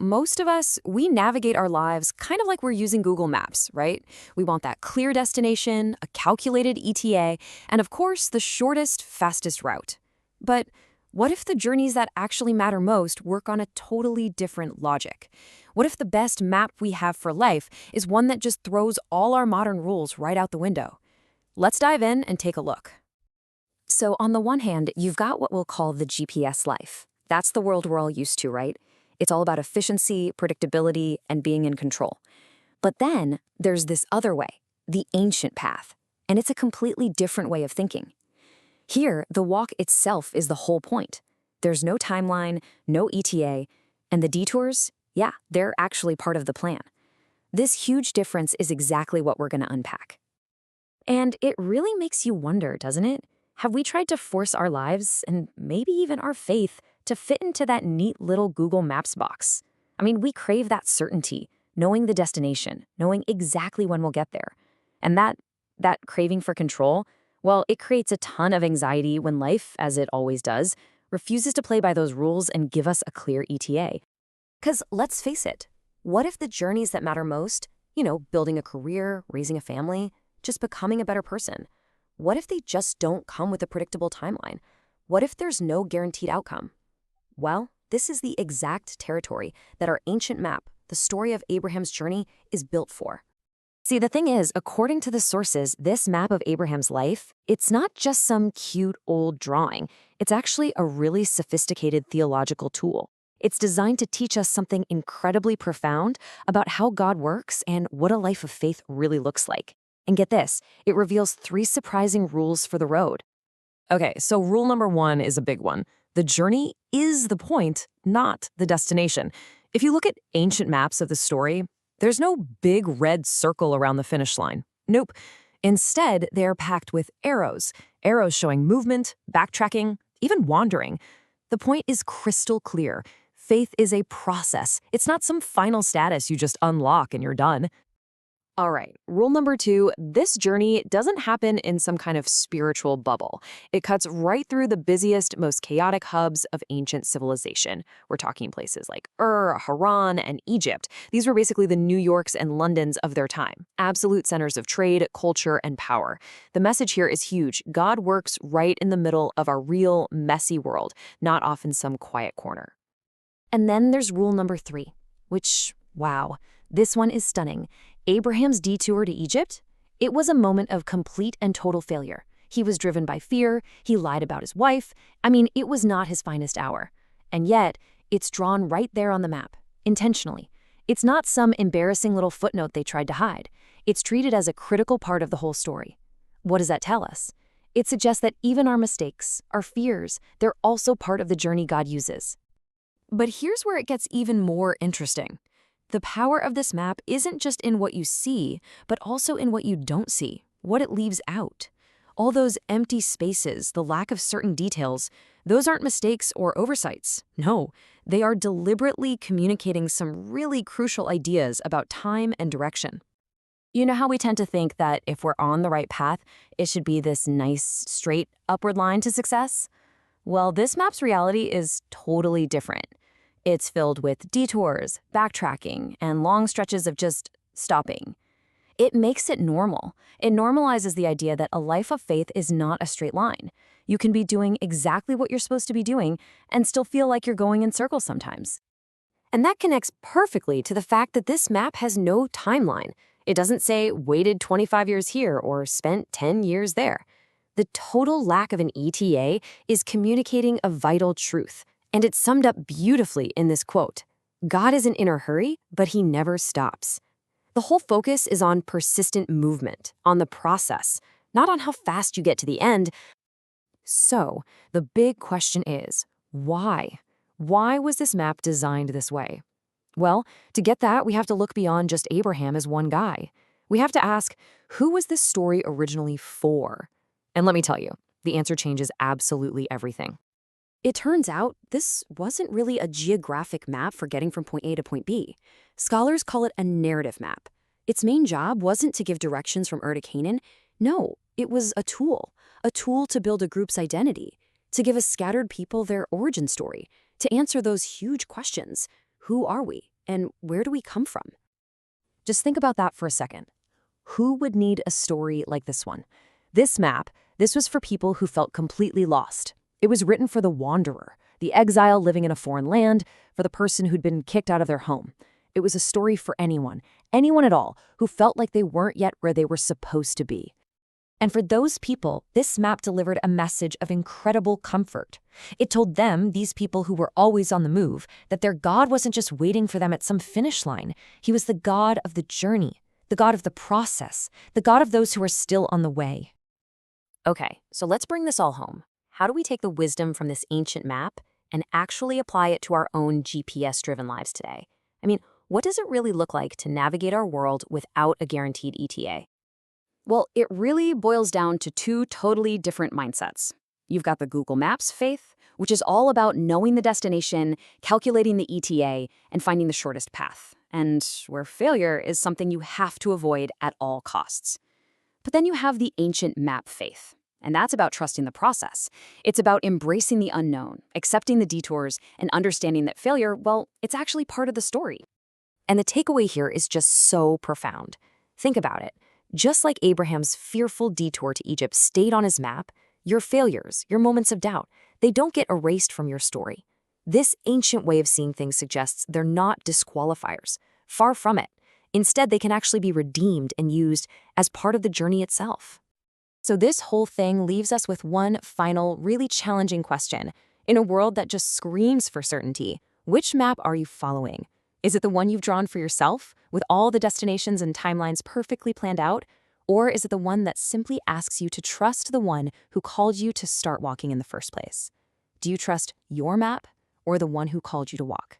Most of us, we navigate our lives kind of like we're using Google Maps, right? We want that clear destination, a calculated ETA, and of course, the shortest, fastest route. But what if the journeys that actually matter most work on a totally different logic? What if the best map we have for life is one that just throws all our modern rules right out the window? Let's dive in and take a look. So on the one hand, you've got what we'll call the GPS life. That's the world we're all used to, right? It's all about efficiency, predictability, and being in control. But then there's this other way, the ancient path, and it's a completely different way of thinking. Here, the walk itself is the whole point. There's no timeline, no ETA, and the detours, yeah, they're actually part of the plan. This huge difference is exactly what we're going to unpack. And it really makes you wonder, doesn't it? Have we tried to force our lives, and maybe even our faith, to fit into that neat little Google Maps box? I mean, we crave that certainty, knowing the destination, knowing exactly when we'll get there. And that craving for control, well, it creates a ton of anxiety when life, as it always does, refuses to play by those rules and give us a clear ETA. Because let's face it, what if the journeys that matter most, building a career, raising a family, just becoming a better person, what if they just don't come with a predictable timeline? What if there's no guaranteed outcome? Well, this is the exact territory that our ancient map, the story of Abraham's journey, is built for. See, the thing is, according to the sources, this map of Abraham's life, it's not just some cute old drawing. It's actually a really sophisticated theological tool. It's designed to teach us something incredibly profound about how God works and what a life of faith really looks like. And get this, it reveals 3 surprising rules for the road. Okay, so rule number 1 is a big one. The journey is the point, not the destination. If you look at ancient maps of the story, there's no big red circle around the finish line. Nope. Instead, they're packed with arrows showing movement, backtracking, even wandering. The point is crystal clear. Faith is a process. It's not some final status you just unlock and you're done. All right, rule number 2, this journey doesn't happen in some kind of spiritual bubble. It cuts right through the busiest, most chaotic hubs of ancient civilization. We're talking places like Haran, and Egypt. These were basically the New Yorks and Londons of their time, absolute centers of trade, culture, and power. The message here is huge. God works right in the middle of our real, messy world, not off in some quiet corner. And then there's rule number 3, which, wow, this one is stunning. Abraham's detour to Egypt? It was a moment of complete and total failure. He was driven by fear, he lied about his wife. It was not his finest hour. And yet, it's drawn right there on the map, intentionally. It's not some embarrassing little footnote they tried to hide. It's treated as a critical part of the whole story. What does that tell us? It suggests that even our mistakes, our fears, they're also part of the journey God uses. But here's where it gets even more interesting. The power of this map isn't just in what you see, but also in what you don't see, what it leaves out. All those empty spaces, the lack of certain details, those aren't mistakes or oversights. No, they are deliberately communicating some really crucial ideas about time and direction. You know how we tend to think that if we're on the right path, it should be this nice, straight, upward line to success? Well, this map's reality is totally different. It's filled with detours, backtracking, and long stretches of just stopping. It makes it normal. It normalizes the idea that a life of faith is not a straight line. You can be doing exactly what you're supposed to be doing and still feel like you're going in circles sometimes. And that connects perfectly to the fact that this map has no timeline. It doesn't say waited 25 years here or spent 10 years there. The total lack of an ETA is communicating a vital truth. And it's summed up beautifully in this quote. God isn't in a hurry, but he never stops. The whole focus is on persistent movement, on the process, not on how fast you get to the end. So, the big question is, why? Why was this map designed this way? Well, to get that, we have to look beyond just Abraham as one guy. We have to ask, who was this story originally for? And let me tell you, the answer changes absolutely everything. It turns out this wasn't really a geographic map for getting from point A to point B. Scholars call it a narrative map. Its main job wasn't to give directions from Ur to Canaan. No, it was a tool to build a group's identity, to give a scattered people their origin story, to answer those huge questions. who are we and where do we come from? Just think about that for a second. Who would need a story like this one? This map, this was for people who felt completely lost. It was written for the wanderer, the exile living in a foreign land, for the person who'd been kicked out of their home. It was a story for anyone at all, who felt like they weren't yet where they were supposed to be. And for those people, this map delivered a message of incredible comfort. It told them, these people who were always on the move, that their God wasn't just waiting for them at some finish line. He was the God of the journey, the God of the process, the God of those who are still on the way. Okay, so let's bring this all home. How do we take the wisdom from this ancient map and actually apply it to our own GPS-driven lives today? I mean, what does it really look like to navigate our world without a guaranteed ETA? Well, it really boils down to two totally different mindsets. You've got the Google Maps faith, which is all about knowing the destination, calculating the ETA, and finding the shortest path, and where failure is something you have to avoid at all costs. But then you have the ancient map faith, and that's about trusting the process. It's about embracing the unknown, accepting the detours, and understanding that failure, well, it's actually part of the story. And the takeaway here is just so profound. Think about it. Just like Abraham's fearful detour to Egypt stayed on his map, your failures, your moments of doubt, they don't get erased from your story. This ancient way of seeing things suggests they're not disqualifiers. Far from it. Instead, they can actually be redeemed and used as part of the journey itself. So this whole thing leaves us with one final, really challenging question. In a world that just screams for certainty, which map are you following? Is it the one you've drawn for yourself, with all the destinations and timelines perfectly planned out? Or is it the one that simply asks you to trust the one who called you to start walking in the first place? Do you trust your map or the one who called you to walk?